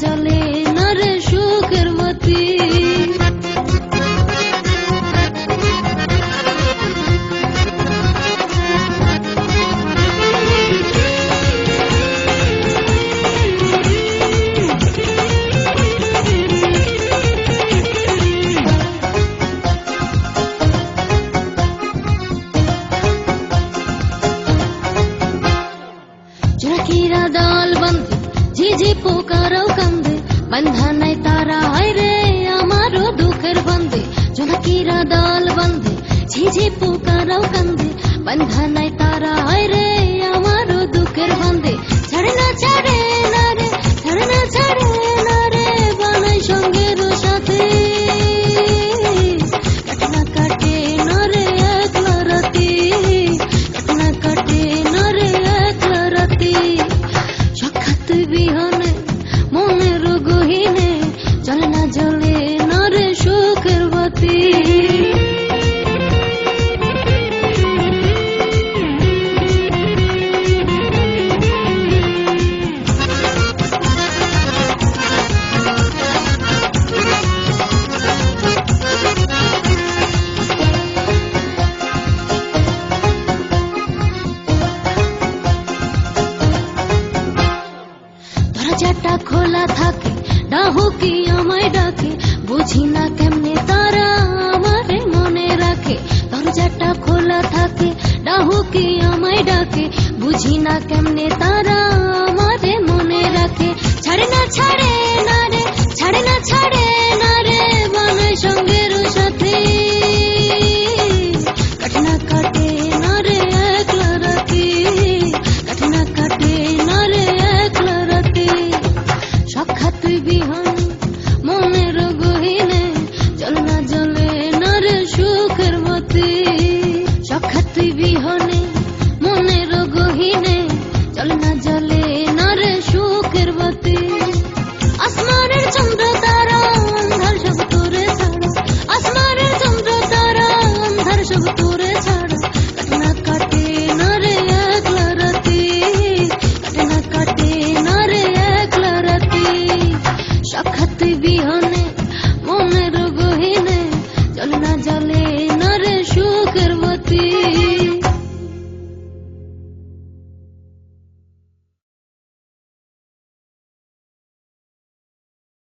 জলে না রে সুখের মতি। জোনাকিরা দল বাঁধে ঝিঝি পোকারাও কান্দে, বান্ধা নাই তারা হায় রে আমারও দুঃখের বন্ধে। জোনাকিরা দল বাঁধে ঝিঝি পোকারাও কান্দে, বান্ধা নাই তারা হায় রে আমারও দুঃখের বন্ধে। ছাড়ে না ছাড়ে না রে, ছাড়ে না ছাড়ে না রে, বানাই সঙ্গের সাথে। কাটে না কাটে না রে একলা রাতি, কাটে না কাটে না রে একলা রাতি। সাক্ষাৎ বিহনে মনের গহীনে জলে না জলে না রে সুখের বাতি। দরজাটা খোলা থাকে ডাহুকি আমায় ডাকে, বুঝি না কেমনে তারা আমারে মনে রাখে। দরজাটা খোলা থাকে ডাহুকি আমায় ডাকে, বুঝি না কেমনে তারা আমারে মনে রাখে। ছাড়ে না ছাড়ে না রে, ছাড়ে না ছাড়ে না রে, বানায় সঙ্গের সাথে। কাটে না কাটে না রে একলা রাতি, কাটে না কাটে না রে একলা রাতি। সাক্ষাৎ বিহন মনের গহীনে জলে না জলে না রে সুখের মতি। সাক্ষাৎ বিহনে মনের গহীনে জলে না জলে না রে সুখের মতি। আসমানের চন্দ্র তারা অন্ধার সব তোরে ছাড়া, আসমানের চন্দ্র তারা অন্ধার সব তোরে